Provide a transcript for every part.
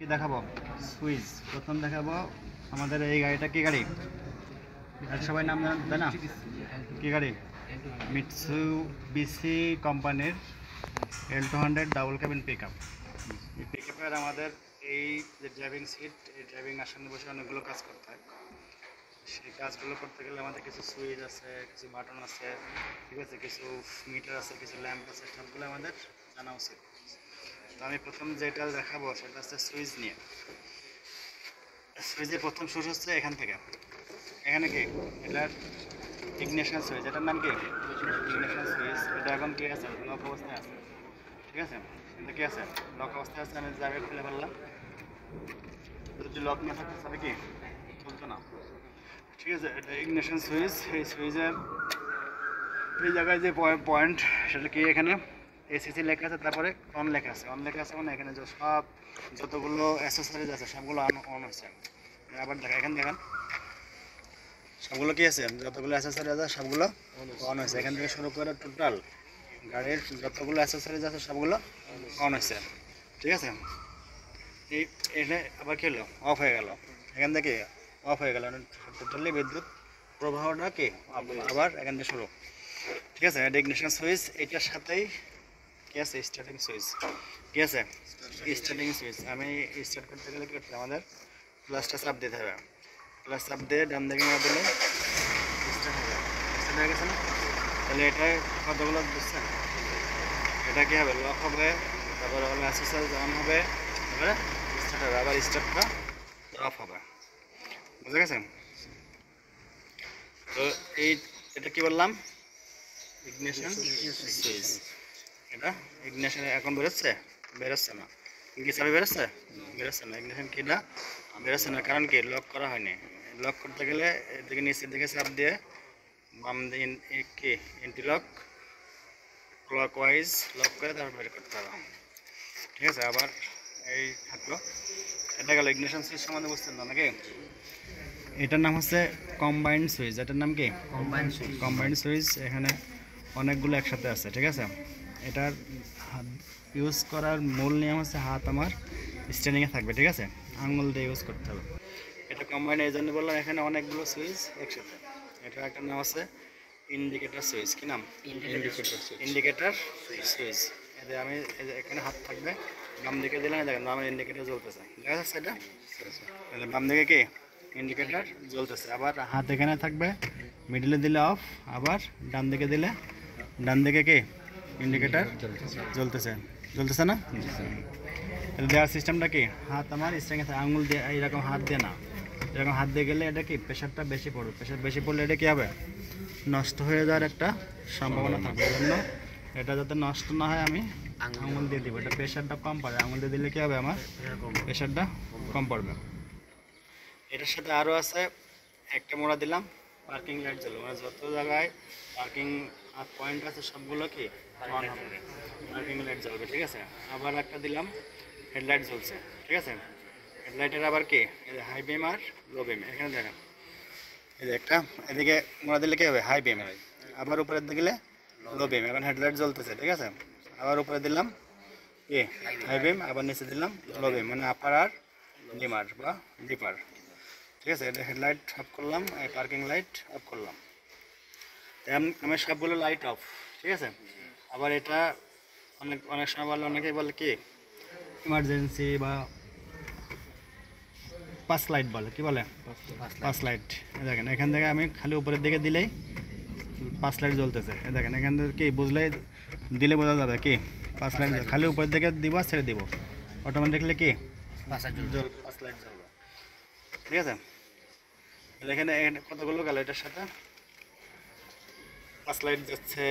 কি দেখাবো? সুইচ প্রথম দেখাবো। আমাদের এই গাড়িটা কি গাড়ি? আর সবাই নাম জানেন তাই না? কি গাড়ি? মিৎসুবিশি কোম্পানির L200 double cabin pick up. এই পিক আপের আমাদের এই যে ড্রাইভিং সিট, এই ড্রাইভিং আসনে বসে অনেকগুলো কাজ করতে হয়। সেই কাজগুলো করতে গেলে আমাদের কিছু সুইচ আছে, কিছু বাটন আছে, ঠিক আছে, কিছু মিটার আছে, কিছু ল্যাম্প আছে, সবগুলো আমাদের জানা উচিত। তো আমি প্রথম যেটা দেখাবো সেটা হচ্ছে সুইচ নিয়ে। সুইচের প্রথম সুইচ হচ্ছে এখান থেকে। এখানে কি এটার ইগনিশন সুইচ, এটার নাম কি? Ignition switch. এটা এখন কি আছে? লক অবস্থায় আছে, ঠিক আছে। এটা কি আছে? লক অবস্থায় আছে। আমি জায়গায় খুলে ফেললাম। যদি লক না থাকে তাহলে কি চলতো না, ঠিক আছে। এটা ইগনিশন সুইচ। এই সুইচের এই জায়গায় যে পয়েন্ট সেটা কি? এখানে এসিসি লেখা আছে, তারপরে অন লেখা আছে। অন লেখা আছে মানে এখানে যে সব যতগুলো অ্যাক্সেসরিজ আছে সবগুলো অন হচ্ছে। আবার দেখা, এখানে দেখেন সবগুলো কি আছে, যতগুলো অ্যাক্সেসরিজ আছে সবগুলো অন হয়েছে। এখান থেকে শুরু করে টোটাল গাড়ির যতগুলো অ্যাক্সেসরিজ আছে সবগুলো অন হয়েছে, ঠিক আছে। এই এটা আবার কি হলো? অফ হয়ে গেল। এখান থেকে অফ হয়ে গেল, টোটালি বিদ্যুৎ প্রবাহটা কি আবার এখান থেকে শুরু, ঠিক আছে। এটা ইগনিশন সুইচ। এটার সাথেই কি আছে? Starting switch. কি আছে? Starting switch. আমি স্টার্ট করতে গেলে কি করতে হবে? আমাদের প্লাসটা চাপ দিতে হবে। প্লাস চাপ দিয়ে ডান দিকে না দিলে স্টার্ট হয়ে যাবে। স্টার্ট হয়ে গেছে না? তাহলে এটা কতগুলো বুঝছেন? এটা কি হবে? লক হবে, তারপরে হলো অ্যাক্সেসরিজ অন হবে, তারপরে স্টার্ট হবে, আবার স্টার্টটা অফ হবে। বুঝে গেছে? তো এটা কি বললাম? Ignition switch. এটা ইগনিশন এখন বেরোচ্ছে না। কি চাবি বেরোচ্ছে? বেরোচ্ছে না। ইগনিশন কিটা বেরোচ্ছে না, কারণ কি? লক করা হয়নি। লক করতে গেলে এদিকে নিচের দিকে চাপ দিয়ে বাম দিয়ে কি এন্টিলক ক্লকওয়াইজ লক করে তারপর বের করতে হবে, ঠিক আছে। আবার এই থাকলো। এটা গেল ইগনিশন সুইচ সম্বন্ধে বুঝতেন না নাকি? এটার নাম হচ্ছে কম্বাইন্ড সুইচ। এটার নাম কি? Combined switch. এখানে অনেকগুলো একসাথে আছে, ঠিক আছে। এটার ইউজ করার মূল নিয়ম হচ্ছে হাত আমার স্ট্যান্ডিংয়ে থাকবে, ঠিক আছে, আঙুল দিয়ে ইউজ করতে হবে। এটা কম্বাইন্ড এই জন্য বললাম, এখানে অনেকগুলো সুইচ একসাথে। এটা একটা নাম আছে ইন্ডিকেটর সুইচ। কি নাম? Indicator switch. এতে আমি এখানে হাত থাকবে, বাম দিকে দিলে দেখেন আমার ইন্ডিকেটর জ্বলতেছে, দেখা যাচ্ছে এটা? বাম দিকে কি ইন্ডিকেটর জ্বলতেছে। আবার হাত এখানে থাকবে, মিডলে দিলে অফ, আবার ডান দিকে দিলে ডান দিকে কি ইন্ডিকেটর জ্বলতেছে। জ্বলতেছে না? দেওয়ার সিস্টেমটা কি? হাত আমার স্ট্যান্ডে থাকে, আঙুল দিয়ে এইরকম হাত দিয়ে না, এরকম হাত দিয়ে গেলে এটা কি প্রেশারটা বেশি পড়বে। প্রেশার বেশি পড়লে এটা কী হবে? নষ্ট হয়ে যাওয়ার একটা সম্ভাবনা থাকবে। এই জন্য এটা যাতে নষ্ট না হয় আমি আঙুল দিয়ে দিব। এটা প্রেশারটা কম পড়ে, আঙুল দিয়ে দিলে কী হবে? আমার প্রেশারটা কম পড়বে। এটার সাথে আরও আছে একটা মোড়া দিলাম, পার্কিং লাইট জ্বলবে, মানে যত জায়গায় পার্কিং পয়েন্ট আছে সবগুলো কি অন হবে, পার্কিং লাইট জ্বলবে, ঠিক আছে। আবার একটা দিলাম, হেডলাইট জ্বলছে, ঠিক আছে। হেডলাইটের আবার কি হাই বিম আর লো বিম। এখানে দেখেন এই যে একটা এদিকে মোড়া দিলে কী হবে? High beam. আবার উপরের দিকে দিলে লো বিম। এখন হেডলাইট জ্বলতেছে, ঠিক আছে। আবার উপরে দিলাম কি হাই বিম, আবার নিচে দিলাম লো বিম, মানে আপার আর ডিমার বা ডিপার, ঠিক আছে। এটা হেডলাইট অফ করলাম, এই পার্কিং লাইট অফ করলাম। আমি সবগুলো লাইট অফ, ঠিক আছে। আবার এটা অনেক সময় বলে, অনেকেই বলে কি ইমার্জেন্সি বা পাস লাইট বলে, কি বলে? Pass light. দেখেন এখান থেকে আমি খালি উপরের দিকে দিলেই পাস লাইট জ্বলতেছে। দেখেন এখান থেকে কি বুঝলেই দিলে বোঝা যাবে কি পাস লাইট। খালি উপরের দিকে দিব, ছেড়ে দিব, অটোমেটিকলি কি পাস লাইট জ্বলবে, ঠিক আছে। এখানে কতগুলো গেল? এটার সাথে পাস লাইট যাচ্ছে,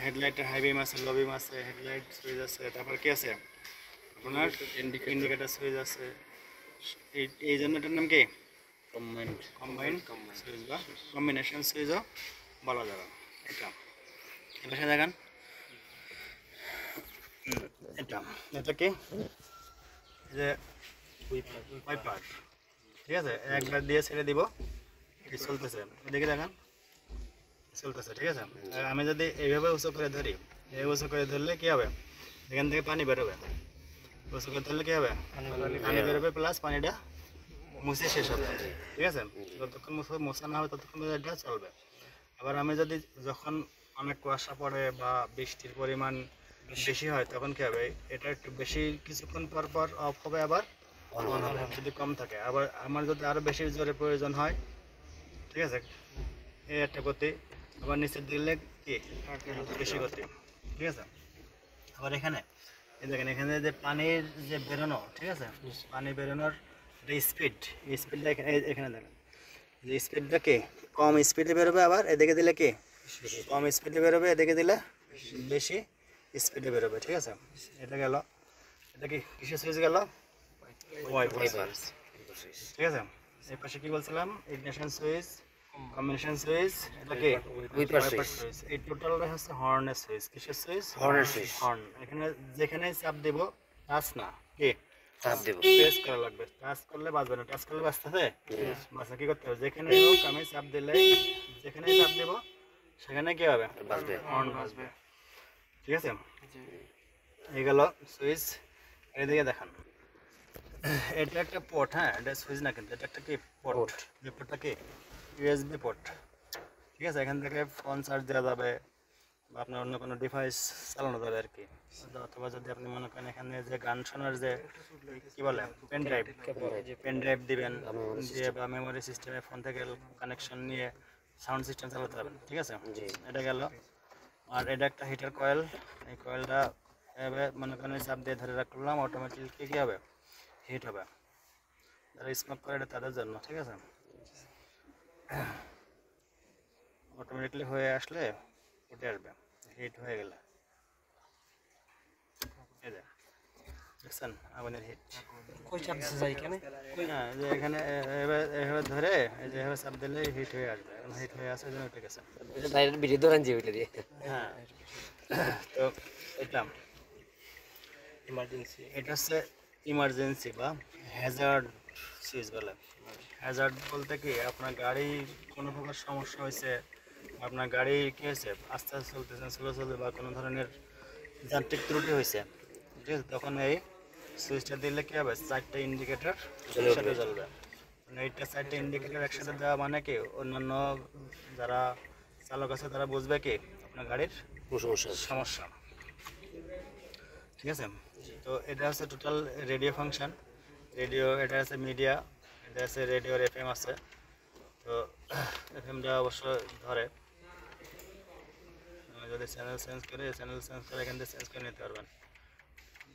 হেডলাইটের হাই বিম আছে, লো বিম আছে, হেডলাইট সুইচ আছে, তারপর কি আছে আপনার ইন্ডিকেটার সুইচ আছে। এই জন্য এটার নাম কি কম্বাইন্ড সুইচ বা কম্বিনেশন সুইচও বলা যাবে। এটা এবার দেখেন এটা কি যে ওয়াইপার, ঠিক আছে। একবার দিয়ে ছেড়ে দিব, চলতেছে, এদিকে দেখেন চলতেছে, ঠিক আছে। আমি যদি এইভাবে উঁচু করে ধরি, এই উঁচু করে ধরলে কি হবে? এখান থেকে পানি বেরোবে, গোসল করতে হলে কি হবে পানি বেরোবে প্লাস পানিটা মুছে শেষ হবে ঠিক আছে যতক্ষণ মোছা না হবে ততক্ষণ এটা চলবে আবার আমি যদি যখন অনেক কুয়াশা পড়ে বা বৃষ্টির পরিমাণ বেশি হয় তখন কি হবে এটা একটু বেশি কিছুক্ষণ পর পর অফ হবে আবার অন হবে যদি কম থাকে আবার আমার যদি আরও বেশি জোরে প্রয়োজন হয় ঠিক আছে এই একটা গতি আবার নিচের দিলে কি বেশি গতি ঠিক আছে আবার এখানে এই দেখেন এখানে যে পানির যে বেরোনো ঠিক আছে পানি বেরোনোর যে স্পিড এই স্পিডটা এখানে দেখেন যে স্পিডটা কি কম স্পিডে বেরোবে আবার এদিকে দিলে কি কম স্পিডে বেরোবে এদিকে দিলে বেশি স্পিডে বেরোবে ঠিক আছে এটা গেল এটা কি কিসের সুইচ গেল ওয়াইপার ঠিক আছে এই পাশে কি বলছিলাম ইগনিশন সুইচ কম্বিনেশন সুইচ এটা কি ওয়াইপার সুইচ এই টোটালটা হচ্ছে হর্নের সুইচ কিসের সুইচ হর্নের সুইচ হর্ন এখানে যেখানে চাপ দেব টাচ না কি চাপ দেব প্রেস করা লাগবে টাচ করলে বাজবে না টাচ করলে বাজতেছে বাজা কি করতে হবে যেখানে হোক আমি চাপ দিলে যেখানে চাপ দেব সেখানে কি হবে বাজবে হর্ন বাজবে ঠিক আছে এই গেল সুইচ এদিকে দেখান এটা একটা পোর্ট হ্যাঁ এটা সুইচ না কিন্তু এটা একটা কি পোর্ট এই পোর্টটা কি ইউএসবি পোর্ট ঠিক আছে এখান থেকে ফোন চার্জ দেওয়া যাবে বা আপনার অন্য কোনো ডিভাইস চালানো যাবে আর কি অথবা যদি আপনি মনে করেন এখানে যে গান শোনার যে কি বলে পেন ড্রাইভ দিবেন দিয়ে বা মেমোরি সিস্টেমে ফোন থেকে কানেকশন নিয়ে সাউন্ড সিস্টেম চালাতে পারবেন ঠিক আছে এটা গেল আর এটা একটা হিটার কয়েল এই কয়েলটা এভাবে মনে করেন চাপ দিয়ে ধরে রাখলাম অটোমেটিকলি কী হবে হিট হবে যারা স্মোক করে এটা তাদের জন্য ঠিক আছে অটোমেটিকলি হয়ে আসলে উঠে আসবে হিট হয়ে গেলে এই দেখছেন আগুনের হিট কই চাপ দিতে যাই এখানে হ্যাঁ যে এখানে এভাবে ধরে এই যে এভাবে চাপ দিলে হিট হয়ে আসবে এখন হিট হয়ে আসে জন্য উঠে গেছে এটা ডাইরেক্ট ভিডিও ধরেন যে ওইটা দিয়ে হ্যাঁ তো এটা ইমার্জেন্সি এটা হচ্ছে ইমার্জেন্সি বা হ্যাজার্ড সুইচ বলে হ্যাজার্ড বলতে কি আপনার গাড়ি কোনো প্রকার সমস্যা হয়েছে আপনার গাড়ি কী হয়েছে আস্তে আস্তে চলতেছে স্লো চলবে বা কোনো ধরনের যান্ত্রিক ত্রুটি হয়েছে ঠিক আছে তখন এই সুইচটা দিলে কী হবে চারটা ইন্ডিকেটর একসাথে জ্বলবে মানে এইটা চারটা ইন্ডিকেটর একসাথে দেওয়া মানে কি অন্যান্য যারা চালক আছে তারা বুঝবে কি আপনার গাড়ির সমস্যা ঠিক আছে তো এটা হচ্ছে টোটাল রেডিও ফাংশন রেডিও এটা আছে মিডিয়া এটা আছে রেডিওর এফএম আছে তো এফএমটা অবশ্য ধরে যদি চ্যানেল চেঞ্জ করে এখান থেকে চেঞ্জ করে নিতে পারবেন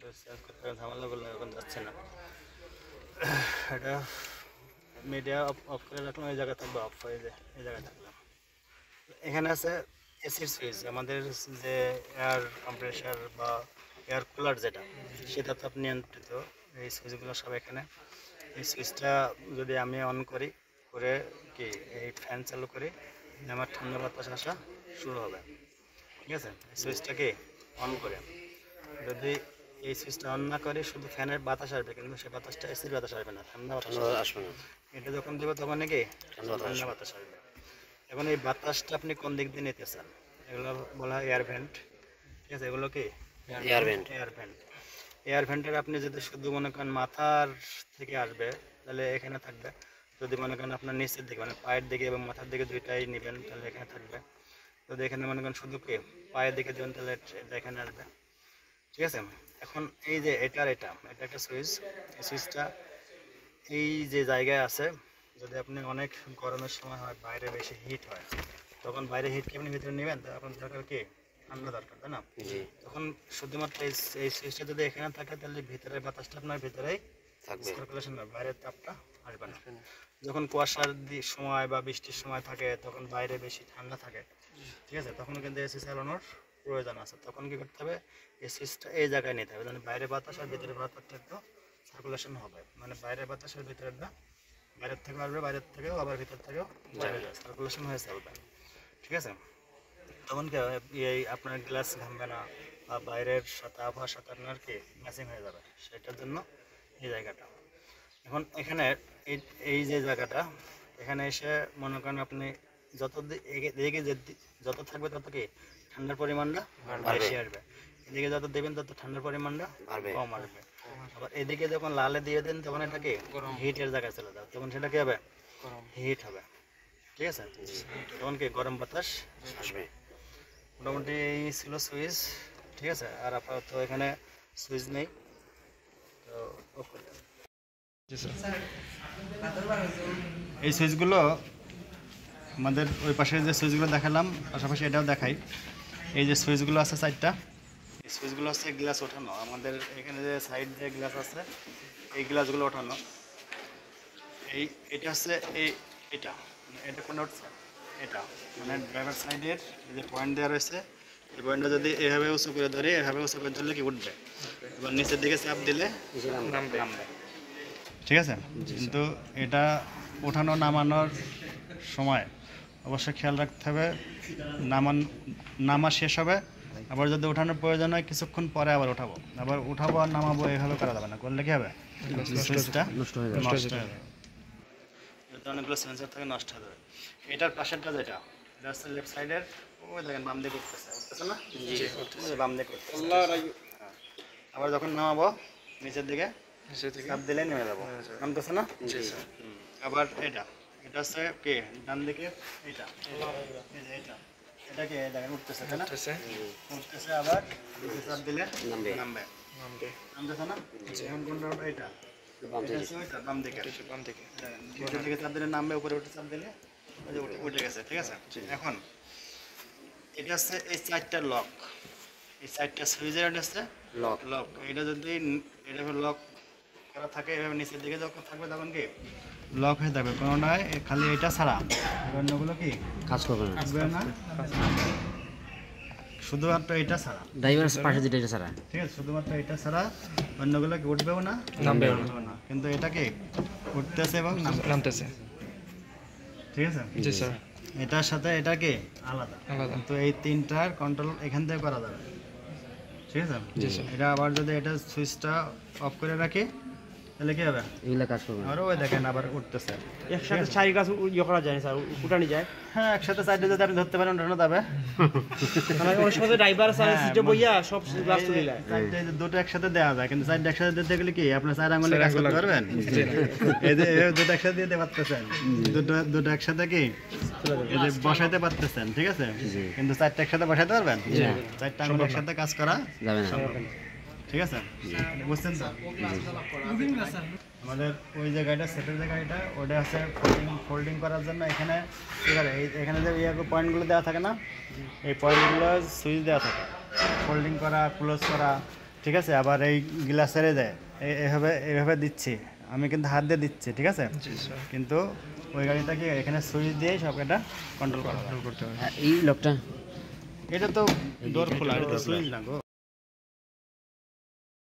তো চেঞ্জ করতে ঝামেলা বললে এখন যাচ্ছে না এটা মিডিয়া অফ করে রাখলাম এই জায়গায় থাকবে অফ হয়ে যায় এই জায়গায় থাকলাম এখানে আছে এসির সুইচ আমাদের যে এয়ার কম্প্রেসার বা এয়ার কুলার যেটা সেটা তো আপনি নিয়ন্ত্রিত এই সুইচগুলো সব এখানে এই সুইচটা যদি আমি অন করি করে কি এই ফ্যান চালু করি আমার ঠান্ডা বাতাস আসা শুরু হবে ঠিক আছে এই সুইচটাকে অন করে যদি এই সুইচটা অন না করে শুধু ফ্যানের বাতাস আসবে কিন্তু সেই বাতাসটা এসির বাতাস আসবে না ঠান্ডা বাতাস আসবে না এটা যখন দেবো তখন নাকি ঠান্ডা বাতাস আসবে এখন এই বাতাসটা আপনি কোন দিক দিয়ে নিতে চান এগুলো বলা হয় এয়ার ভেন্ট ঠিক আছে এগুলো কি এয়ার ভেন্টের আপনি যদি শুধু মনে করেন মাথার থেকে আসবে তাহলে এখানে থাকবে যদি মনে করেন আপনার নিচের দিকে মানে পায়ের দিকে এবং মাথার দিকে দুইটাই নেবেন তাহলে এখানে থাকবে যদি এখানে মনে করেন শুধু কি পায়ের দিকে দেবেন তাহলে এটা এখানে আসবে ঠিক আছে এখন এই যে এটা একটা সুইচ এই সুইচটা এই যে জায়গায় আছে যদি আপনি অনেক গরমের সময় হয় বাইরে বেশি হিট হয় তখন বাইরে হিট কি আপনি ভিতরে নেবেন তা আপনার দরকার কি ঠান্ডা দরকার তাই না তখন শুধুমাত্র এই সুইচটা যদি এখানে থাকে তাহলে ভিতরের বাতাসটা আপনার ভিতরেই সার্কুলেশন হবে বাইরের তাপটা আসবে না যখন কুয়াশার সময় বা বৃষ্টির সময় থাকে তখন বাইরে বেশি ঠান্ডা থাকে ঠিক আছে তখন কিন্তু এসি চালানোর প্রয়োজন আছে তখন কি করতে হবে এই সুইচটা এই জায়গায় নিতে হবে মানে বাইরে বাতাস আর ভিতরের বাতাসটা একটু সার্কুলেশন হবে মানে বাইরের বাতাস আর ভিতরেরটা বাইরের থেকেও আসবে বাইরের থেকেও আবার ভিতর থেকেও বাইরে যায় সার্কুলেশন হয়ে চলবে ঠিক আছে তখন কি এই আপনার গ্লাস ঘামবে না বা বাইরের সাথে আবহাওয়ার সাথে আপনার কি ম্যাচিং হয়ে যাবে সেটার জন্য এই জায়গাটা এখন এখানে এই যে জায়গাটা এখানে এসে মনে করেন আপনি যত এদিকে যত থাকবে তত কি ঠান্ডার পরিমাণটা বেশি আসবে এদিকে যত দেবেন তত ঠান্ডার পরিমাণটা কম আসবে আবার এদিকে যখন লালে দিয়ে দেন তখন এটাকে হিটের জায়গায় চলে যাবে, তখন সেটা কি হবে? হিট হবে, ঠিক আছে? তখন কি গরম বাতাস আসবে। মোটামুটি এই ছিল সুইচ, ঠিক আছে? আর আপাতত এখানে সুইচ নেই, তো অফ করে দেন। এই সুইচগুলো আমাদের ওই পাশে যে সুইচগুলো দেখালাম পাশাপাশি এটাও দেখাই। এই যে সুইচগুলো আছে 4টা, এই সুইচগুলো হচ্ছে গ্লাস ওঠানো। আমাদের এখানে যে সাইড যে গ্লাস আছে এই গ্লাসগুলো ওঠানো। এটা হচ্ছে এটা এটা কোনটা উঠছে? এটা মানে ড্রাইভার সাইডের এই যে পয়েন্ট দেওয়া রয়েছে, এই পয়েন্টটা যদি এভাবে উঁচু করে ধরে এভাবে উঁচু করে ধরলে কি উঠবে, এবার নিচের দিকে চাপ দিলে নামবে। ঠিক আছে? কিন্তু এটা ওঠানো নামানোর সময় অবশ্যই খেয়াল রাখতে হবে, নামা শেষ হবে, আবার যদি ওঠানোর প্রয়োজন হয় কিছুক্ষণ পরে আবার উঠাবো আর নামাবো, এইভাবে করা যাবে না। করলে কি হবে? সুইচটা নষ্ট হয়ে যাবে। অনেকগুলো সেন্সর থেকে নষ্ট হয়ে যাবে। এটার পাশেরটা যেটা এটা হচ্ছে লেফট সাইডের, ওই দেখেন বাম দিকে উঠতেছে না? বাম দিকে উঠতেছে। আবার যখন নামাবো নিচের দিকে চাপ দিলে নেমে যাবো, নামতেছে না? আবার এটা হচ্ছে কে ডান দিকে, এটা এটাকে দেখেন উঠতেছে, তাই না? উঠতেছে, আবার চাপ দিলে নামবে, নামতেছে না? এখন কোনটা উঠবে? এটা বাম দিকে নিচের দিকে চাপ দিলে নামবে, উপরে উঠে চাপ দিলে উঠে গেছে, ঠিক আছে? এখন এটা হচ্ছে এই 4টা লক, এই 4টা সুইচের এটা হচ্ছে লক। এটা যদি এভাবে লক করা থাকে, এভাবে নিচের দিকে যখন থাকবে তখন কি লক হয়ে যাবে, কোনো নয়। খালি এটা ছাড়া অন্যগুলো কি কাজ করবে না, শুধুমাত্র এটা ছাড়া, ড্রাইভারের পাশে যেটা এটা ছাড়া, ঠিক আছে? শুধুমাত্র এটা ছাড়া অন্যগুলো কি উঠবেও না, নামবেও না। কিন্তু এটা কি উঠতেছে এবং নামতেছে, ঠিক আছে? জি স্যার। এটার সাথে এটা কি আলাদা, তো এই 3টার কন্ট্রোল এখান থেকে করা যাবে, ঠিক আছে? জি স্যার। এটা আবার যদি এটা সুইচটা অফ করে রাখি তাহলে কি হবে? এগুলা কাজ করবে। আর ওই দেখেন আবার উঠতেছে। একসাথে 4 গাছ ইয়ে করা যায় স্যার, উঠানি যায়। হ্যাঁ, একসাথে 4টা যদি আপনি ধরতে পারেন ওঠানো যাবে। মানে ওর সাথে ড্রাইভার স্যার সিটে বইয়া সব গাছ তুলে যায়। 4টা দুটো একসাথে দেওয়া যায়, কিন্তু 4টা একসাথে দিতে গেলে কি আপনি 4 আঙুলে কাজ করতে পারবেন? এই যে দুটো একসাথে দিতে পারতেছেন, দুটো একসাথে কি এই যে বসাইতে পারতেছেন, ঠিক আছে? কিন্তু 4টা একসাথে বসাইতে পারবেন? 4টা আঙুল একসাথে কাজ করা যাবে না, ঠিক আছে? বুঝছেন তো? আমাদের ওই জায়গাটা সেটের জায়গাটা ওটা আছে ফোল্ডিং করার জন্য। এখানে এখানে যে পয়েন্টগুলো দেওয়া থাকে না, এই পয়েন্টগুলো সুইচ দেওয়া থাকে, ফোল্ডিং করা, ক্লোজ করা, ঠিক আছে? আবার এই গ্লাসের দেয় এভাবে দিচ্ছি, আমি কিন্তু হাত দিয়ে দিচ্ছি, ঠিক আছে? কিন্তু ওই গাড়িটা কি এখানে সুইচ দিয়ে সব এটা কন্ট্রোল করতে হবে। এই লকটা, এটা তো ডোর খোলা, এটা তো সুইচ না গো।